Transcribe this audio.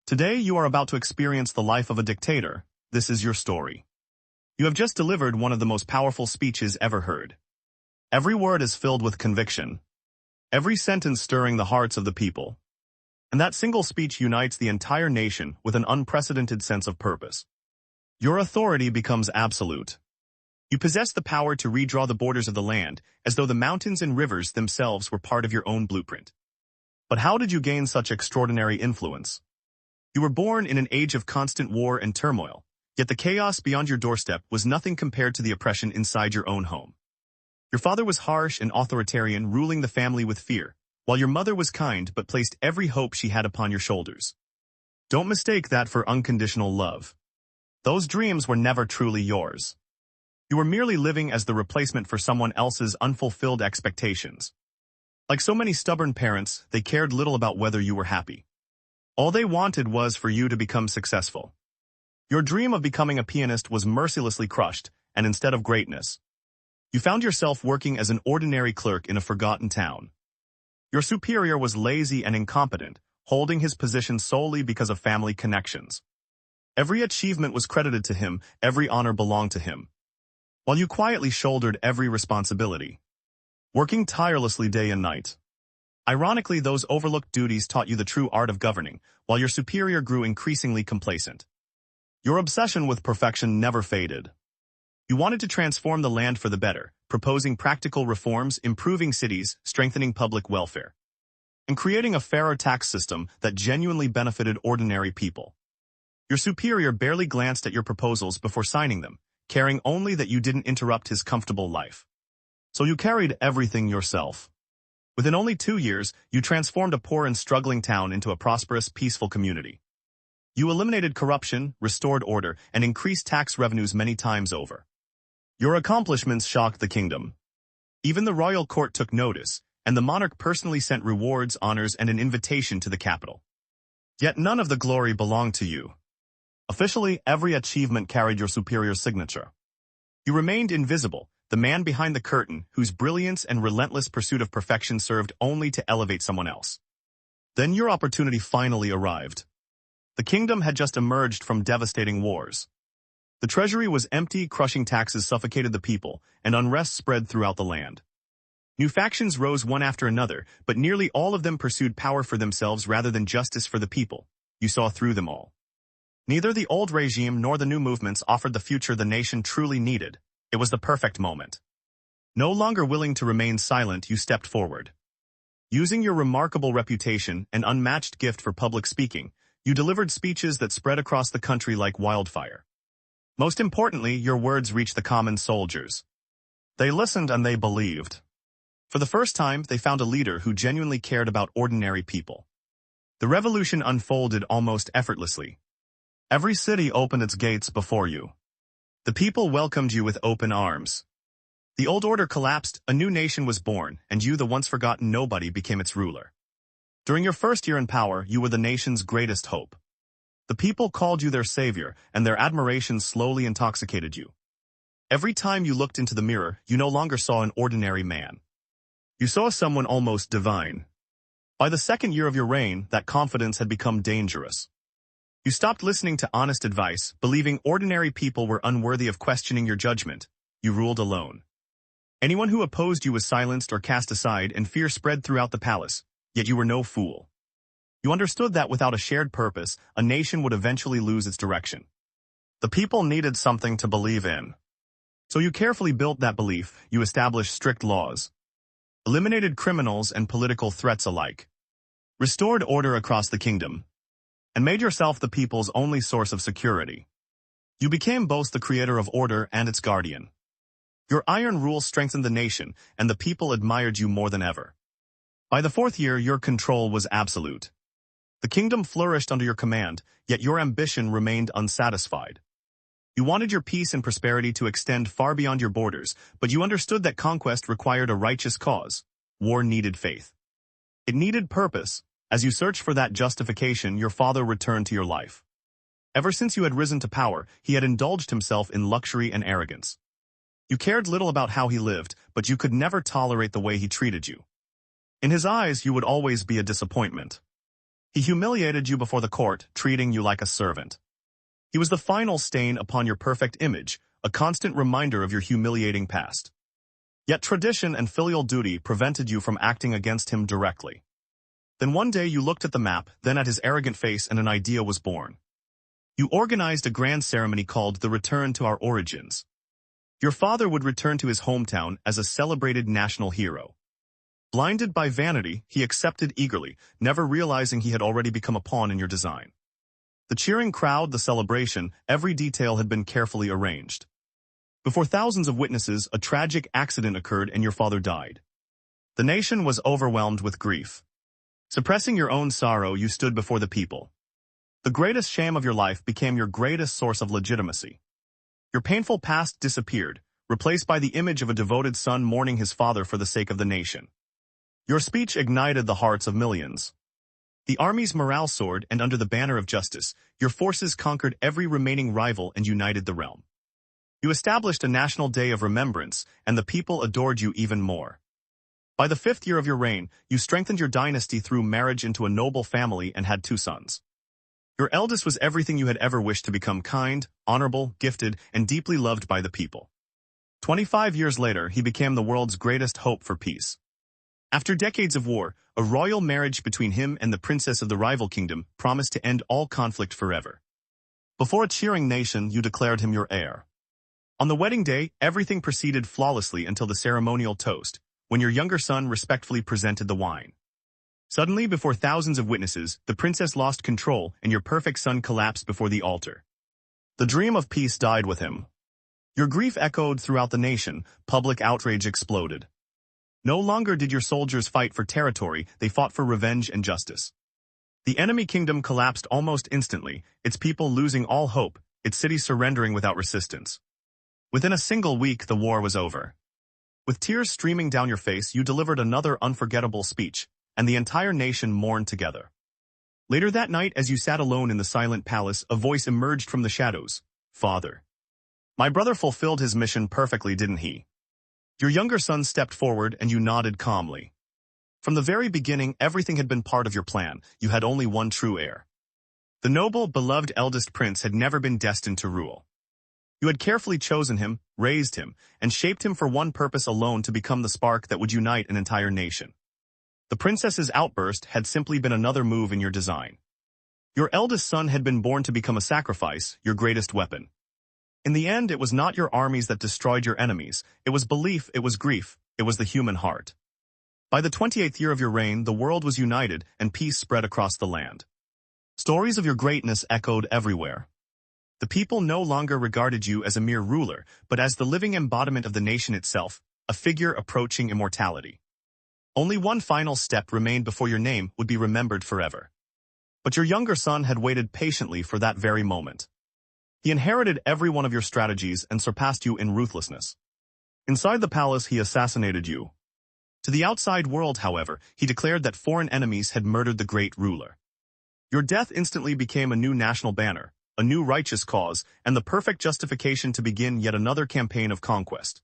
Today you are about to experience the life of a dictator. This is your story. You have just delivered one of the most powerful speeches ever heard. Every word is filled with conviction. Every sentence stirring the hearts of the people. And that single speech unites the entire nation with an unprecedented sense of purpose. Your authority becomes absolute. You possess the power to redraw the borders of the land, as though the mountains and rivers themselves were part of your own blueprint. But how did you gain such extraordinary influence? You were born in an age of constant war and turmoil, yet the chaos beyond your doorstep was nothing compared to the oppression inside your own home. Your father was harsh and authoritarian, ruling the family with fear, while your mother was kind but placed every hope she had upon your shoulders. Don't mistake that for unconditional love. Those dreams were never truly yours. You were merely living as the replacement for someone else's unfulfilled expectations. Like so many stubborn parents, they cared little about whether you were happy. All they wanted was for you to become successful. Your dream of becoming a pianist was mercilessly crushed, and instead of greatness, you found yourself working as an ordinary clerk in a forgotten town. Your superior was lazy and incompetent, holding his position solely because of family connections. Every achievement was credited to him, every honor belonged to him, while you quietly shouldered every responsibility, working tirelessly day and night. Ironically, those overlooked duties taught you the true art of governing, while your superior grew increasingly complacent. Your obsession with perfection never faded. You wanted to transform the land for the better, proposing practical reforms, improving cities, strengthening public welfare, and creating a fairer tax system that genuinely benefited ordinary people. Your superior barely glanced at your proposals before signing them, caring only that you didn't interrupt his comfortable life. So you carried everything yourself. Within only 2 years, you transformed a poor and struggling town into a prosperous, peaceful community. You eliminated corruption, restored order, and increased tax revenues many times over. Your accomplishments shocked the kingdom. Even the royal court took notice, and the monarch personally sent rewards, honors, and an invitation to the capital. Yet none of the glory belonged to you. Officially, every achievement carried your superior's signature. You remained invisible, the man behind the curtain whose brilliance and relentless pursuit of perfection served only to elevate someone else. Then your opportunity finally arrived. The kingdom had just emerged from devastating wars. The treasury was empty, crushing taxes suffocated the people, and unrest spread throughout the land. New factions rose one after another, but nearly all of them pursued power for themselves rather than justice for the people. You saw through them all. Neither the old regime nor the new movements offered the future the nation truly needed. It was the perfect moment. No longer willing to remain silent, you stepped forward. Using your remarkable reputation and unmatched gift for public speaking, you delivered speeches that spread across the country like wildfire. Most importantly, your words reached the common soldiers. They listened and they believed. For the first time, they found a leader who genuinely cared about ordinary people. The revolution unfolded almost effortlessly. Every city opened its gates before you. The people welcomed you with open arms. The old order collapsed, a new nation was born, and you, the once forgotten nobody, became its ruler. During your first year in power, you were the nation's greatest hope. The people called you their savior, and their admiration slowly intoxicated you. Every time you looked into the mirror, you no longer saw an ordinary man. You saw someone almost divine. By the second year of your reign, that confidence had become dangerous. You stopped listening to honest advice, believing ordinary people were unworthy of questioning your judgment. You ruled alone. Anyone who opposed you was silenced or cast aside, and fear spread throughout the palace. Yet you were no fool. You understood that without a shared purpose, a nation would eventually lose its direction. The people needed something to believe in. So you carefully built that belief. You established strict laws, eliminated criminals and political threats alike, restored order across the kingdom, and made yourself the people's only source of security. You became both the creator of order and its guardian. Your iron rule strengthened the nation, and the people admired you more than ever. By the 4th year, your control was absolute. The kingdom flourished under your command, yet your ambition remained unsatisfied. You wanted your peace and prosperity to extend far beyond your borders, but you understood that conquest required a righteous cause. War needed faith. It needed purpose. As you searched for that justification, your father returned to your life. Ever since you had risen to power, he had indulged himself in luxury and arrogance. You cared little about how he lived, but you could never tolerate the way he treated you. In his eyes, you would always be a disappointment. He humiliated you before the court, treating you like a servant. He was the final stain upon your perfect image, a constant reminder of your humiliating past. Yet tradition and filial duty prevented you from acting against him directly. Then one day you looked at the map, then at his arrogant face, and an idea was born. You organized a grand ceremony called the Return to Our Origins. Your father would return to his hometown as a celebrated national hero. Blinded by vanity, he accepted eagerly, never realizing he had already become a pawn in your design. The cheering crowd, the celebration, every detail had been carefully arranged. Before thousands of witnesses, a tragic accident occurred and your father died. The nation was overwhelmed with grief. Suppressing your own sorrow, you stood before the people. The greatest shame of your life became your greatest source of legitimacy. Your painful past disappeared, replaced by the image of a devoted son mourning his father for the sake of the nation. Your speech ignited the hearts of millions. The army's morale soared, and under the banner of justice, your forces conquered every remaining rival and united the realm. You established a national day of remembrance, and the people adored you even more. By the 5th year of your reign, you strengthened your dynasty through marriage into a noble family and had 2 sons. Your eldest was everything you had ever wished to become: kind, honorable, gifted, and deeply loved by the people. 25 years later, he became the world's greatest hope for peace. After decades of war, a royal marriage between him and the princess of the rival kingdom promised to end all conflict forever. Before a cheering nation, you declared him your heir. On the wedding day, everything proceeded flawlessly until the ceremonial toast, when your younger son respectfully presented the wine. Suddenly, before thousands of witnesses, the princess lost control and your perfect son collapsed before the altar. The dream of peace died with him. Your grief echoed throughout the nation, public outrage exploded. No longer did your soldiers fight for territory, they fought for revenge and justice. The enemy kingdom collapsed almost instantly, its people losing all hope, its cities surrendering without resistance. Within a single week, the war was over. With tears streaming down your face, you delivered another unforgettable speech, and the entire nation mourned together. Later that night, as you sat alone in the silent palace, a voice emerged from the shadows. "Father, my brother fulfilled his mission perfectly, didn't he?" Your younger son stepped forward and you nodded calmly. From the very beginning, everything had been part of your plan. You had only one true heir. The noble, beloved eldest prince had never been destined to rule. You had carefully chosen him, raised him, and shaped him for one purpose alone: to become the spark that would unite an entire nation. The princess's outburst had simply been another move in your design. Your eldest son had been born to become a sacrifice, your greatest weapon. In the end, it was not your armies that destroyed your enemies. It was belief, it was grief, it was the human heart. By the 28th year of your reign, the world was united and peace spread across the land. Stories of your greatness echoed everywhere. The people no longer regarded you as a mere ruler, but as the living embodiment of the nation itself, a figure approaching immortality. Only one final step remained before your name would be remembered forever. But your younger son had waited patiently for that very moment. He inherited every one of your strategies and surpassed you in ruthlessness. Inside the palace, he assassinated you. To the outside world, however, he declared that foreign enemies had murdered the great ruler. Your death instantly became a new national banner, a new righteous cause, and the perfect justification to begin yet another campaign of conquest.